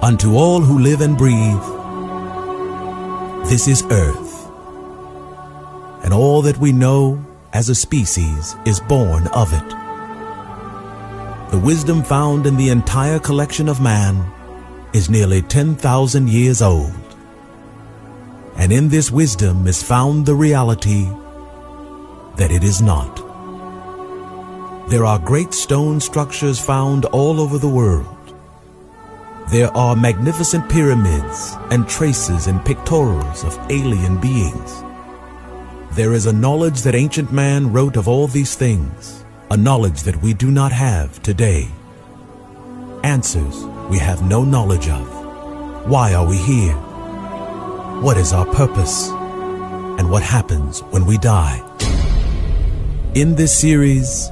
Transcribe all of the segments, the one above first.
Unto all who live and breathe, this is earth, and all that we know as a species is born of it. The wisdom found in the entire collection of man is nearly 10,000 years old, and in this wisdom is found the reality that it is not. There are great stone structures found all over the world. There are magnificent pyramids and traces and pictorials of alien beings. There is a knowledge that ancient man wrote of all these things, a knowledge that we do not have today. Answers we have no knowledge of. Why are we here? What is our purpose? And what happens when we die? In this series,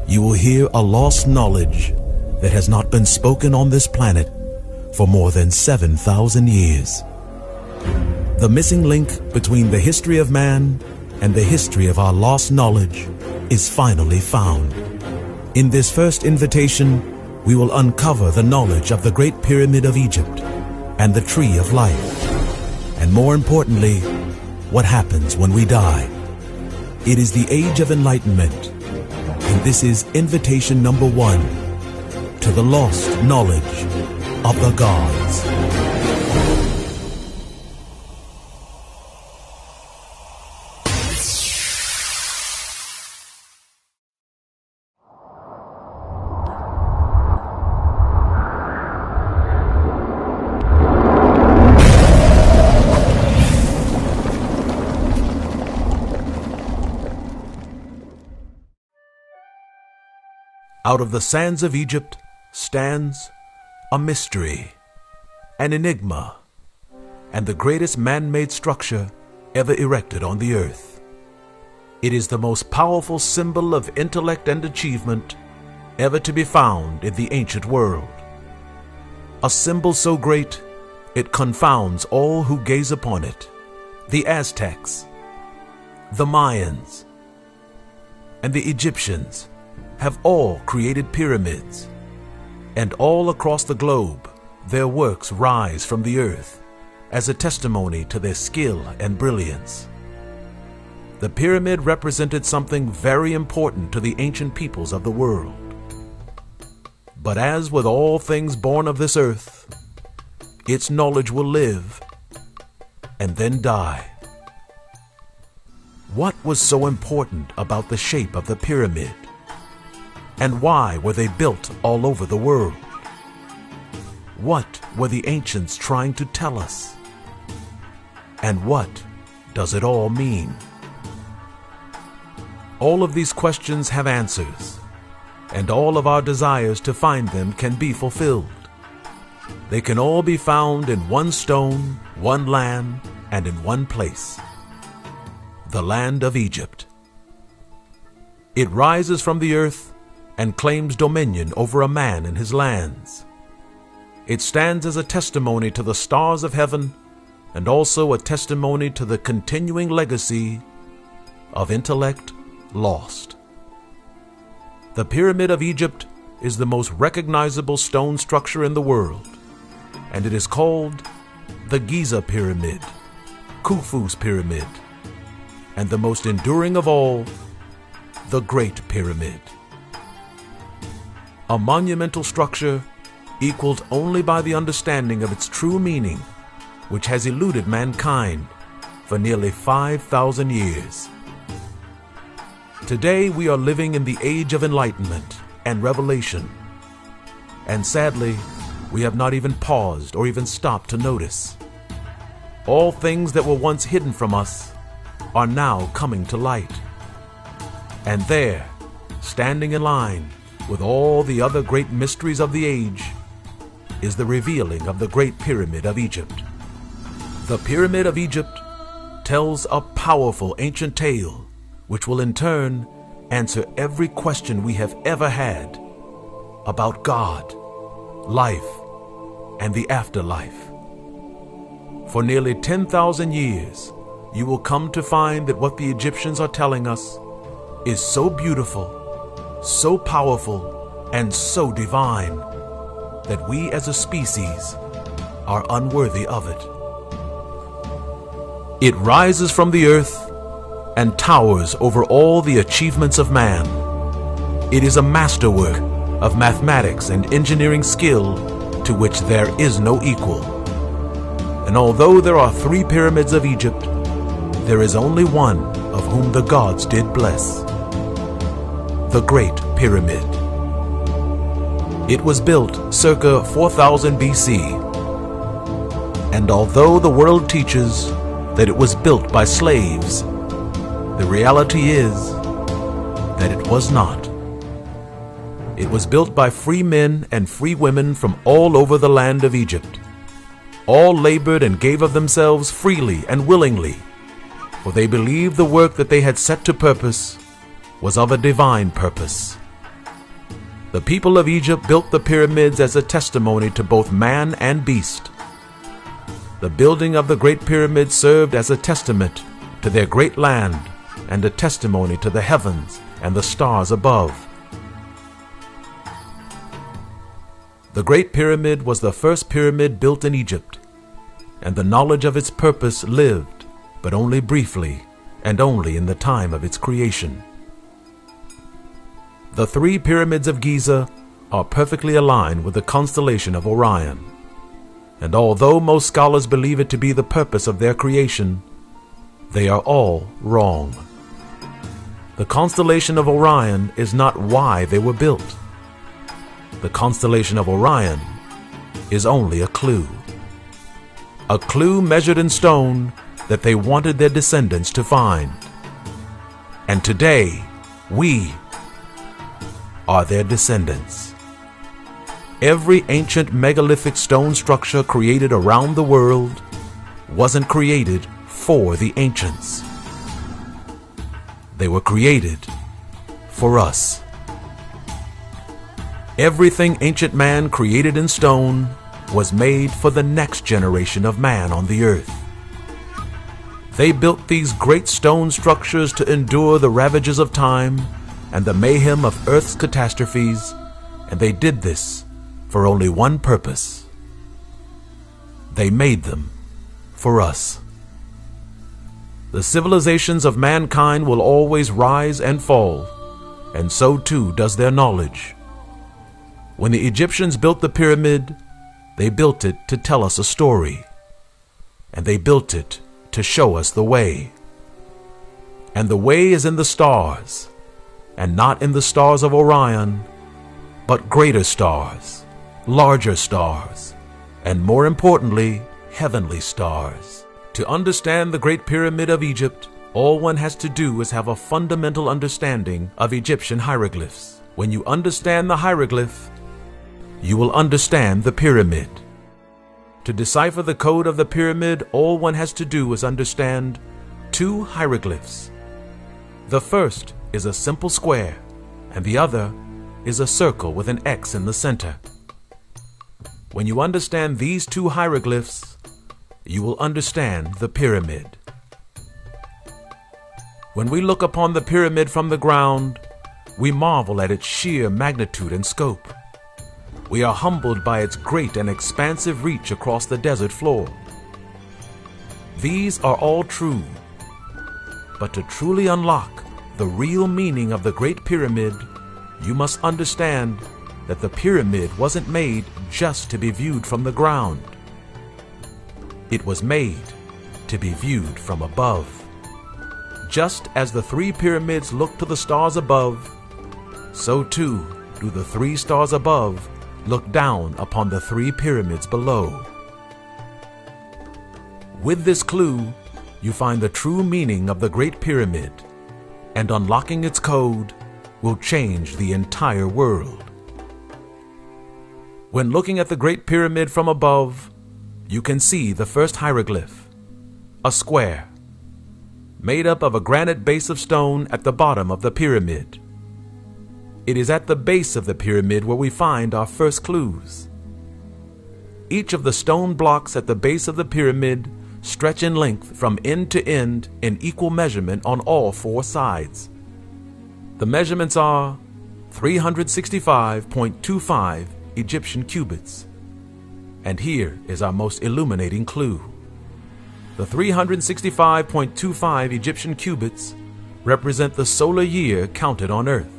you will hear a lost knowledge that has not been spoken on this planet for more than 7,000 years. The missing link between the history of man and the history of our lost knowledge is finally found. In this first invitation, we will uncover the knowledge of the Great Pyramid of Egypt and the Tree of Life, and more importantly, what happens when we die. It is the age of enlightenment, and this is invitation number 1 to the lost knowledge of the gods. Out of the sands of Egypt stands a mystery, an enigma, and the greatest man-made structure ever erected on the earth. It is the most powerful symbol of intellect and achievement ever to be found in the ancient world. A symbol so great, it confounds all who gaze upon it. The Aztecs, the Mayans, and the Egyptians have all created pyramids, and all across the globe their works rise from the earth as a testimony to their skill and brilliance. The pyramid represented something very important to the ancient peoples of the world. But as with all things born of this earth, its knowledge will live and then die. What was so important about the shape of the pyramid? And why were they built all over the world? What were the ancients trying to tell us? And what does it all mean? All of these questions have answers, and all of our desires to find them can be fulfilled. They can all be found in one stone, one land, and in one place: the land of Egypt. It rises from the earth and claims dominion over a man and his lands. It stands as a testimony to the stars of heaven, and also a testimony to the continuing legacy of intellect lost. The Pyramid of Egypt is the most recognizable stone structure in the world, and it is called the Giza Pyramid, Khufu's Pyramid, and the most enduring of all, the Great Pyramid. A monumental structure equaled only by the understanding of its true meaning, which has eluded mankind for nearly 5,000 years. Today we are living in the age of enlightenment and revelation, and sadly, we have not even paused or even stopped to notice. All things that were once hidden from us are now coming to light. And there, standing in line with all the other great mysteries of the age, is the revealing of the Great Pyramid of Egypt. The Pyramid of Egypt tells a powerful ancient tale which will in turn answer every question we have ever had about God, life, and the afterlife. For nearly 10,000 years, you will come to find that what the Egyptians are telling us is so beautiful, so powerful, and so divine that we as a species are unworthy of it. It rises from the earth and towers over all the achievements of man. It is a masterwork of mathematics and engineering skill to which there is no equal. And although there are 3 pyramids of Egypt, there is only one of whom the gods did bless: the Great Pyramid. It was built circa 4000 BC, and although the world teaches that it was built by slaves, the reality is that it was not. It was built by free men and free women from all over the land of Egypt. All labored and gave of themselves freely and willingly, for they believed the work that they had set to purpose was of a divine purpose. The people of Egypt built the pyramids as a testimony to both man and beast. The building of the Great Pyramid served as a testament to their great land and a testimony to the heavens and the stars above. The Great Pyramid was the first pyramid built in Egypt, and the knowledge of its purpose lived, but only briefly, and only in the time of its creation. The 3 pyramids of Giza are perfectly aligned with the constellation of Orion, and although most scholars believe it to be the purpose of their creation, they are all wrong. The constellation of Orion is not why they were built. The constellation of Orion is only a clue measured in stone that they wanted their descendants to find. And today, we are their descendants. Every ancient megalithic stone structure created around the world wasn't created for the ancients. They were created for us. Everything ancient man created in stone was made for the next generation of man on the earth. They built these great stone structures to endure the ravages of time and the mayhem of earth's catastrophes, and they did this for only one purpose. They made them for us. The civilizations of mankind will always rise and fall, and so too does their knowledge. When the Egyptians built the pyramid, they built it to tell us a story, and they built it to show us the way. And the way is in the stars, and not in the stars of Orion, but greater stars, larger stars, and more importantly, heavenly stars. To understand the Great Pyramid of Egypt, all one has to do is have a fundamental understanding of Egyptian hieroglyphs. When you understand the hieroglyph, you will understand the pyramid. To decipher the code of the pyramid, all one has to do is understand 2 hieroglyphs. The first is a simple square, and the other is a circle with an X in the center. When you understand these 2 hieroglyphs, you will understand the pyramid. When we look upon the pyramid from the ground, we marvel at its sheer magnitude and scope. We are humbled by its great and expansive reach across the desert floor. These are all true, but to truly unlock the real meaning of the Great Pyramid, you must understand that the pyramid wasn't made just to be viewed from the ground. It was made to be viewed from above. Just as the 3 pyramids look to the stars above, so too do the 3 stars above look down upon the 3 pyramids below. With this clue, you find the true meaning of the Great Pyramid, and unlocking its code will change the entire world. When looking at the Great Pyramid from above, you can see the first hieroglyph, a square, made up of a granite base of stone at the bottom of the pyramid. It is at the base of the pyramid where we find our first clues. Each of the stone blocks at the base of the pyramid stretch in length from end to end in equal measurement on all 4 sides. The measurements are 365.25 Egyptian cubits, And here is our most illuminating clue. The 365.25 Egyptian cubits represent the solar year counted on Earth.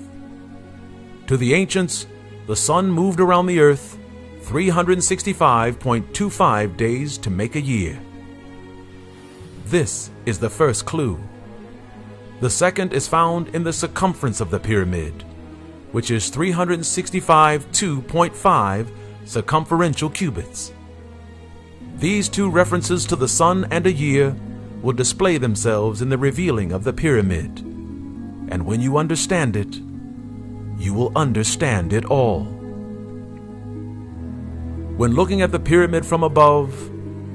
To the ancients, the sun moved around the Earth 365.25 days to make a year. This is the first clue. The second is found in the circumference of the pyramid, which is 365.2.5 circumferential cubits. These two references to the sun and a year will display themselves in the revealing of the pyramid. And when you understand it, you will understand it all. When looking at the pyramid from above,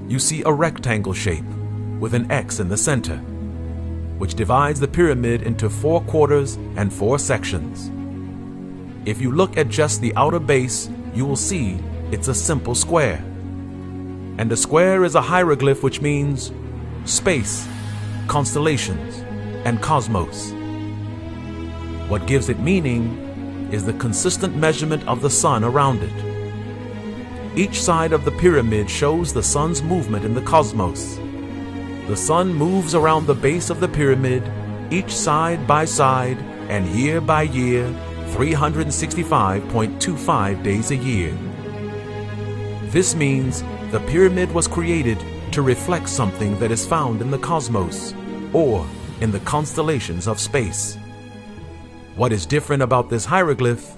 you see a rectangle shape with an X in the center, which divides the pyramid into 4 quarters and 4 sections. If you look at just the outer base, you will see it's a simple square. And a square is a hieroglyph which means space, constellations, and cosmos. What gives it meaning is the consistent measurement of the sun around it. Each side of the pyramid shows the sun's movement in the cosmos. The sun moves around the base of the pyramid, each side by side and year by year, 365.25 days a year. This means the pyramid was created to reflect something that is found in the cosmos or in the constellations of space. What is different about this hieroglyph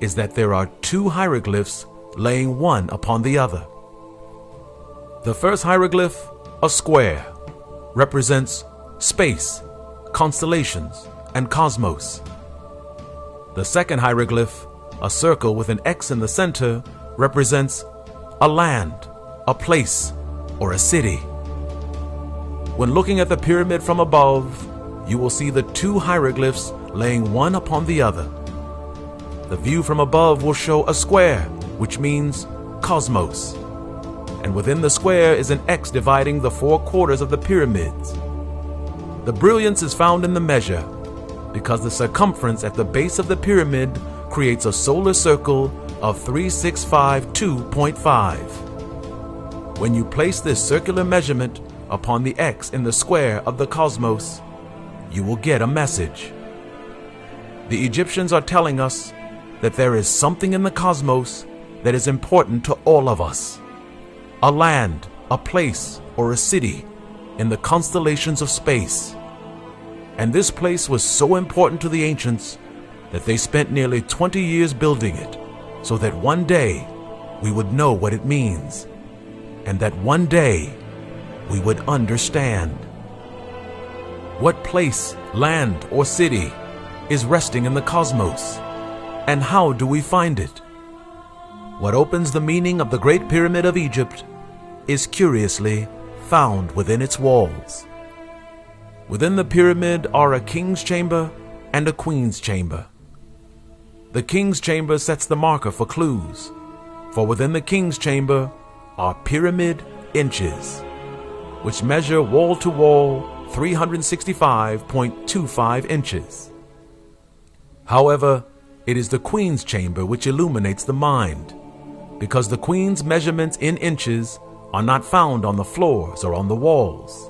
is that there are 2 hieroglyphs laying one upon the other. The first hieroglyph, a square, represents space, constellations, and cosmos. The second hieroglyph, a circle with an X in the center, represents a land, a place, or a city. When looking at the pyramid from above, you will see the 2 hieroglyphs laying one upon the other. The view from above will show a square, which means cosmos. And within the square is an X dividing the 4 quarters of the pyramids. The brilliance is found in the measure, because the circumference at the base of the pyramid creates a solar circle of 365.2.5. When you place this circular measurement upon the X in the square of the cosmos, you will get a message. The Egyptians are telling us that there is something in the cosmos that is important to all of us. A land, a place, or a city in the constellations of space. And this place was so important to the ancients that they spent nearly 20 years building it, so that one day we would know what it means, and that one day we would understand. What place, land, or city is resting in the cosmos, and how do we find it? What opens the meaning of the Great Pyramid of Egypt is curiously found within its walls. Within the pyramid are a king's chamber and a queen's chamber. The king's chamber sets the marker for clues, for within the king's chamber are pyramid inches, which measure wall to wall 365.25 inches. However, it is the queen's chamber which illuminates the mind, because the queen's measurements in inches are not found on the floors or on the walls,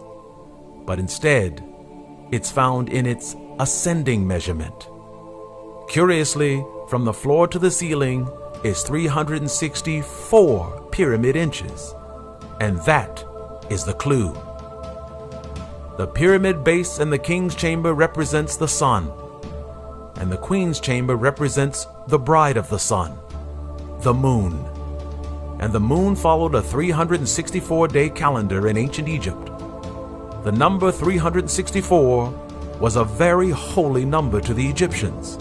but instead, it's found in its ascending measurement. Curiously, from the floor to the ceiling is 364 pyramid inches, and that is the clue. The pyramid base in the king's chamber represents the sun, and the queen's chamber represents the bride of the sun, the moon. And the moon followed a 364-day calendar in ancient Egypt. The number 364 was a very holy number to the Egyptians,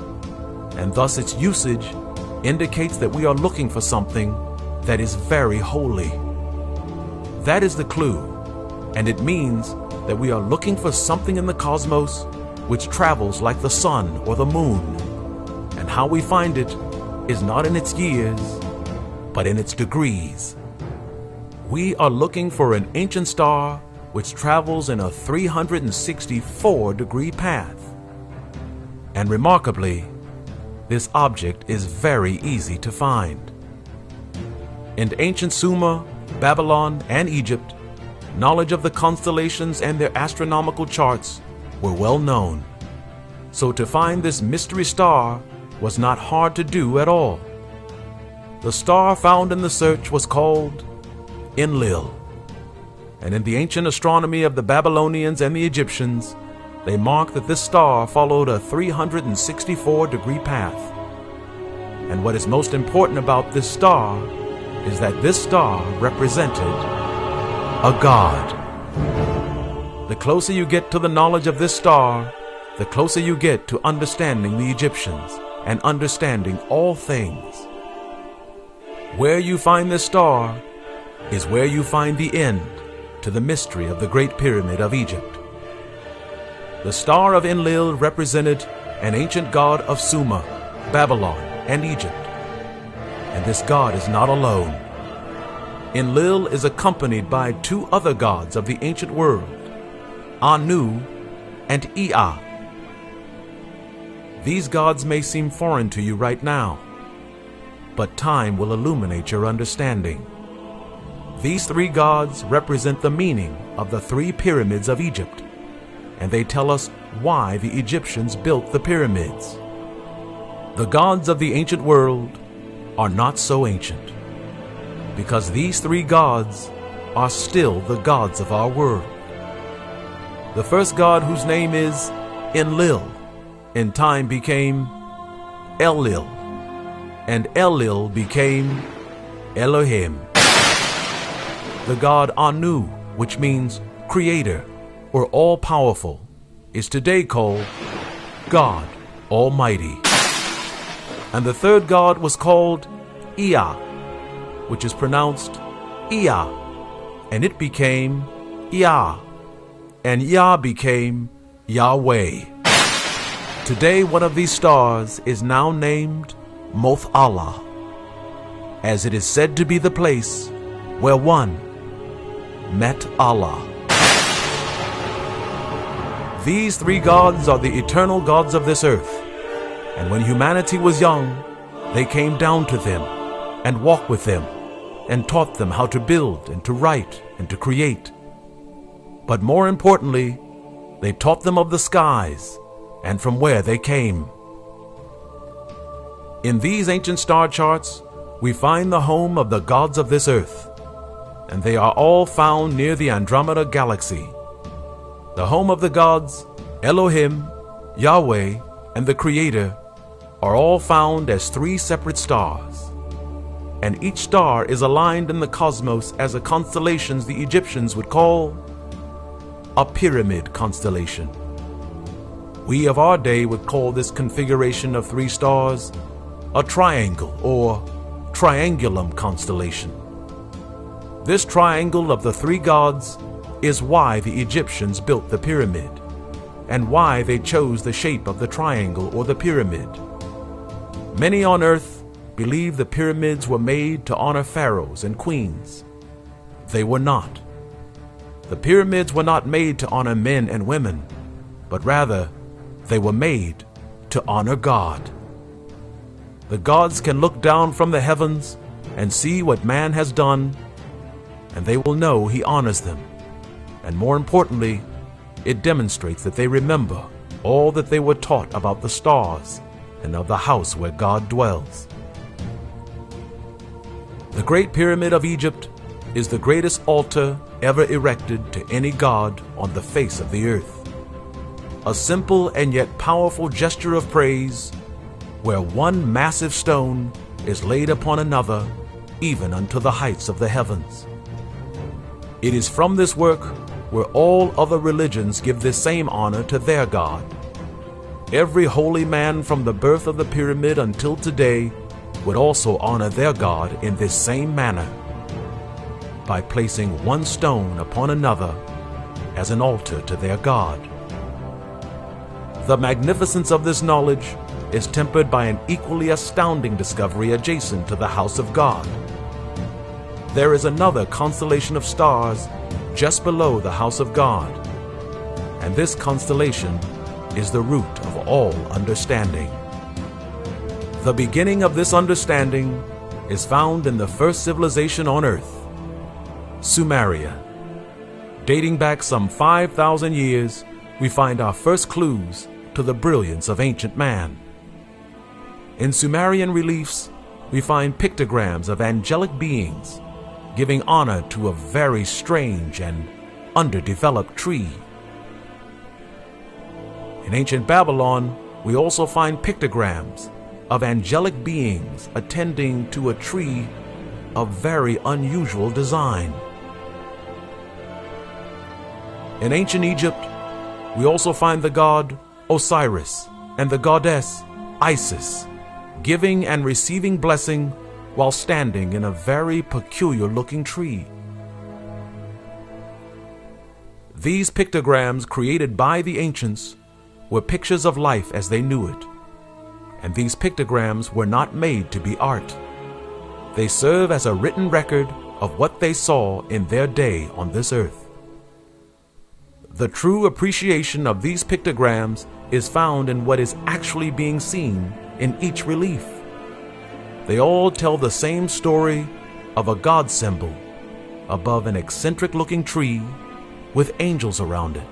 and thus its usage indicates that we are looking for something that is very holy. That is the clue, and it means that we are looking for something in the cosmos which travels like the sun or the moon, and how we find it is not in its years, but in its degrees. We are looking for an ancient star which travels in a 364-degree path. And remarkably, this object is very easy to find. In ancient Sumer, Babylon, and Egypt, knowledge of the constellations and their astronomical charts were well known. So to find this mystery star was not hard to do at all. The star found in the search was called Enlil. And in the ancient astronomy of the Babylonians and the Egyptians, they marked that this star followed a 364-degree path. And what is most important about this star is that this star represented a god. The closer you get to the knowledge of this star, the closer you get to understanding the Egyptians and understanding all things. Where you find this star is where you find the end to the mystery of the Great Pyramid of Egypt. The star of Enlil represented an ancient god of Sumer, Babylon, and Egypt. And this god is not alone. Enlil is accompanied by two other gods of the ancient world, Anu and Ea. These gods may seem foreign to you right now, but time will illuminate your understanding. These three gods represent the meaning of the three pyramids of Egypt, and they tell us why the Egyptians built the pyramids. The gods of the ancient world are not so ancient, because these three gods are still the gods of our world. The first god, whose name is Enlil, in time became Enlil, and Enlil became Elohim. The god Anu, which means creator or all-powerful, is today called God Almighty. And the third god was called Ea, which is pronounced Ea, and it became Yah, and Yah became Yahweh. Today, one of these stars is now named Moth Allah, as it is said to be the place where one met Allah. These three gods are the eternal gods of this earth, and when humanity was young, they came down to them and walked with them and taught them how to build and to write and to create. But more importantly, they taught them of the skies and from where they came. In these ancient star charts, we find the home of the gods of this earth, and they are all found near the Andromeda Galaxy. The home of the gods, Elohim, Yahweh, and the Creator, are all found as three separate stars. And each star is aligned in the cosmos as a constellation the Egyptians would call a pyramid constellation. We of our day would call this configuration of three stars a triangle or triangulum constellation. This triangle of the three gods is why the Egyptians built the pyramid, and why they chose the shape of the triangle or the pyramid. Many on earth believe the pyramids were made to honor pharaohs and queens. They were not. The pyramids were not made to honor men and women, but rather they were made to honor God. The gods can look down from the heavens and see what man has done, and they will know he honors them. And more importantly, it demonstrates that they remember all that they were taught about the stars and of the house where God dwells. The Great Pyramid of Egypt is the greatest altar ever erected to any god on the face of the earth. A simple and yet powerful gesture of praise, where one massive stone is laid upon another, even unto the heights of the heavens. It is from this work where all other religions give this same honor to their God. Every holy man from the birth of the pyramid until today would also honor their God in this same manner, by placing one stone upon another as an altar to their God. The magnificence of this knowledge is tempered by an equally astounding discovery adjacent to the house of God. There is another constellation of stars just below the house of God, and this constellation is the root of all understanding. The beginning of this understanding is found in the first civilization on Earth, Sumeria. Dating back some 5,000 years, we find our first clues to the brilliance of ancient man. In Sumerian reliefs, we find pictograms of angelic beings giving honor to a very strange and underdeveloped tree. In ancient Babylon, we also find pictograms of angelic beings attending to a tree of very unusual design. In ancient Egypt, we also find the god Osiris and the goddess Isis giving and receiving blessing while standing in a very peculiar-looking tree. These pictograms created by the ancients were pictures of life as they knew it, and these pictograms were not made to be art. They serve as a written record of what they saw in their day on this earth. The true appreciation of these pictograms is found in what is actually being seen in each relief. They all tell the same story of a God symbol above an eccentric-looking tree with angels around it.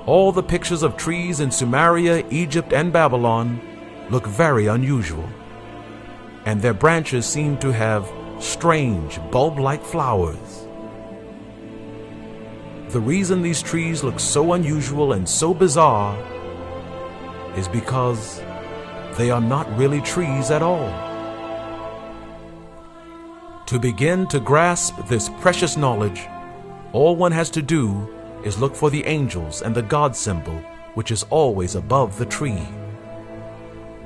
All the pictures of trees in Sumeria, Egypt, and Babylon look very unusual, and their branches seem to have strange bulb-like flowers. The reason these trees look so unusual and so bizarre is because they are not really trees at all. To begin to grasp this precious knowledge, all one has to do is look for the angels and the God symbol, which is always above the tree.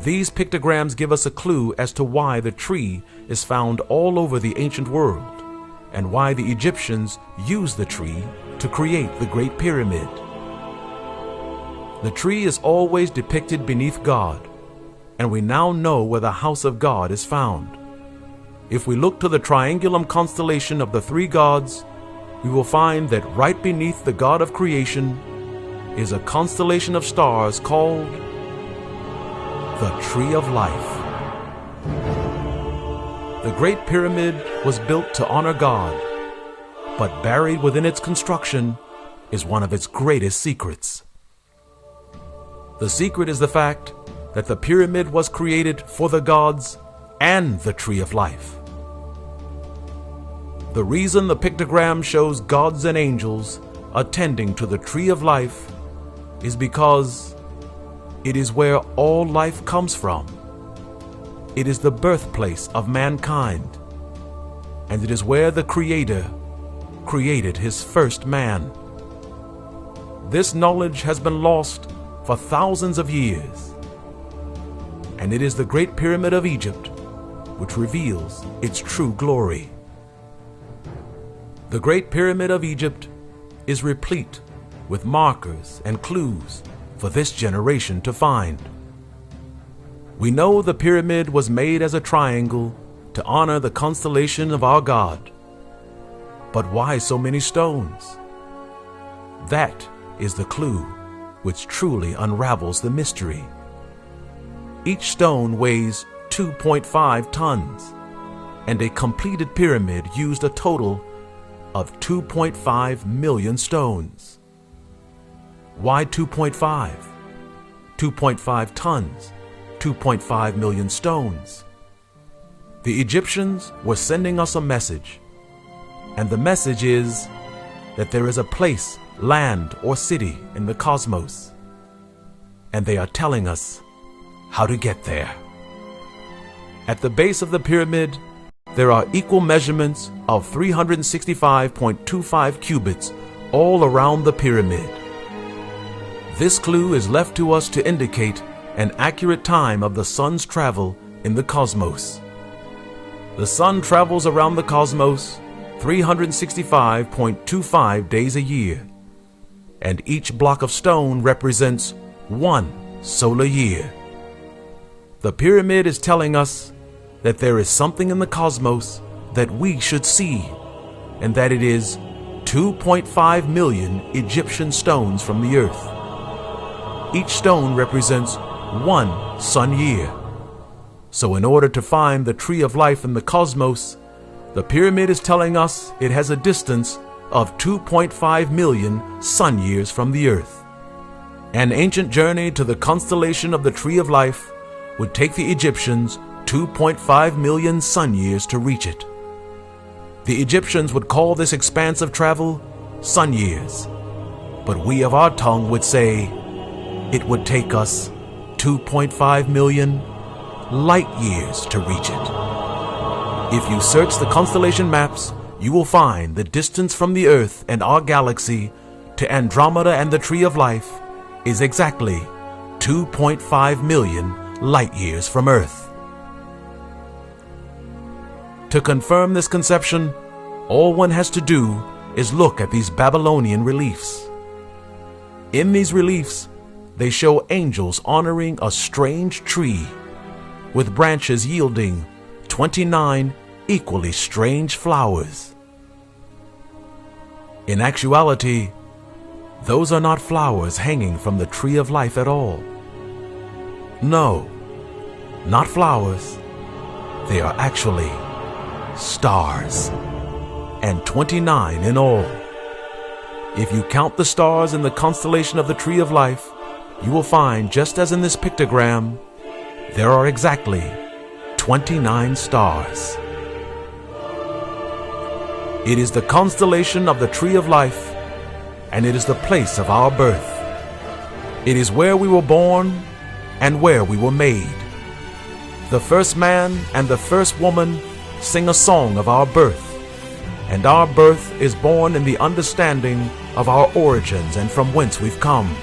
These pictograms give us a clue as to why the tree is found all over the ancient world, and why the Egyptians used the tree to create the Great Pyramid. The tree is always depicted beneath God, and we now know where the house of God is found. If we look to the triangulum constellation of the three gods, we will find that right beneath the God of creation is a constellation of stars called the Tree of Life. The Great Pyramid was built to honor God, but buried within its construction is one of its greatest secrets. The secret is the fact that the pyramid was created for the gods and the Tree of Life. The reason the pictogram shows gods and angels attending to the Tree of Life is because it is where all life comes from. It is the birthplace of mankind, and it is where the Creator created his first man. This knowledge has been lost for thousands of years, and it is the Great Pyramid of Egypt which reveals its true glory. The Great Pyramid of Egypt is replete with markers and clues for this generation to find. We know the pyramid was made as a triangle to honor the constellation of our God. But why so many stones? That is the clue which truly unravels the mystery. Each stone weighs 2.5 tons, and a completed pyramid used a total of 2.5 million stones. Why 2.5? 2.5 tons, 2.5 million stones. The Egyptians were sending us a message, and the message is that there is a place, land, or city in the cosmos, and they are telling us how to get there. At the base of the pyramid, there are equal measurements of 365.25 cubits all around the pyramid. This clue is left to us to indicate an accurate time of the sun's travel in the cosmos. The sun travels around the cosmos 365.25 days a year, and each block of stone represents 1 solar year. The pyramid is telling us that there is something in the cosmos that we should see, and that it is 2.5 million Egyptian stones from the earth. Each stone represents 1 sun year. So in order to find the tree of life in the cosmos, the pyramid is telling us it has a distance of 2.5 million sun years from the Earth. An ancient journey to the constellation of the tree of life would take the Egyptians 2.5 million sun years to reach it. The Egyptians would call this expanse of travel sun years, but we of our tongue would say it would take us 2.5 million light years to reach it. If you search the constellation maps, you will find the distance from the Earth and our galaxy to Andromeda and the Tree of Life is exactly 2.5 million light years from Earth. To confirm this conception, all one has to do is look at these Babylonian reliefs. In these reliefs, they show angels honoring a strange tree with branches yielding 29 equally strange flowers. In actuality, those are not flowers hanging from the tree of life at all. No, not flowers. They are actually stars, and 29 in all. If you count the stars in the constellation of the tree of life, you will find, just as in this pictogram, there are exactly 29 stars. It is the constellation of the tree of life, and it is the place of our birth. It is where we were born and where we were made. The first man and the first woman sing a song of our birth, and our birth is born in the understanding of our origins and from whence we've come.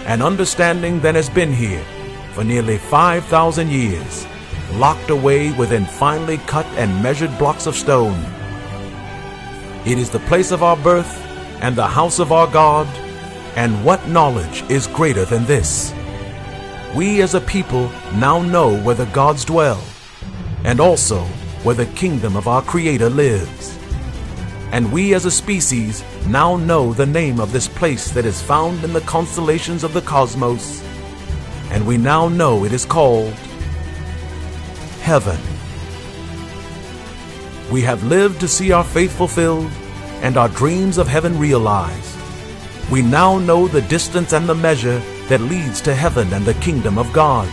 An understanding that has been here for nearly 5,000 years, locked away within finely cut and measured blocks of stone. It is the place of our birth and the house of our God, and what knowledge is greater than this? We as a people now know where the gods dwell, and also where the kingdom of our Creator lives. And we as a species now know the name of this place that is found in the constellations of the cosmos, and we now know it is called heaven. We have lived to see our faith fulfilled and our dreams of heaven realized. We now know the distance and the measure that leads to heaven and the kingdom of God.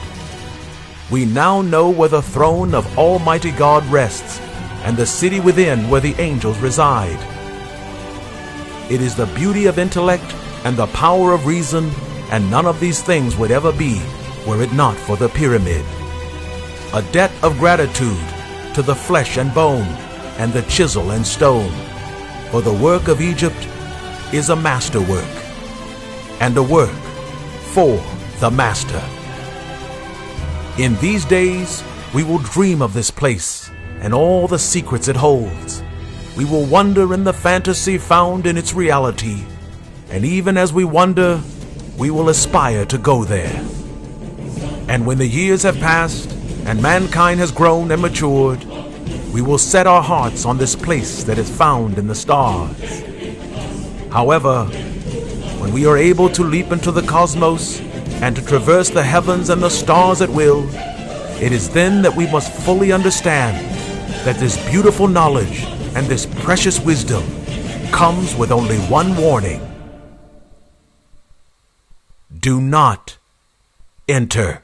We now know where the throne of Almighty God rests, and the city within where the angels reside. It is the beauty of intellect and the power of reason, and none of these things would ever be were it not for the pyramid. A debt of gratitude to the flesh and bone, and the chisel and stone, for the work of Egypt is a masterwork, and a work for the master. In these days, we will dream of this place and all the secrets it holds. We will wonder in the fantasy found in its reality, and even as we wonder, we will aspire to go there. And when the years have passed and mankind has grown and matured, we will set our hearts on this place that is found in the stars. However, when we are able to leap into the cosmos and to traverse the heavens and the stars at will, it is then that we must fully understand that this beautiful knowledge and this precious wisdom comes with only one warning. Do not enter.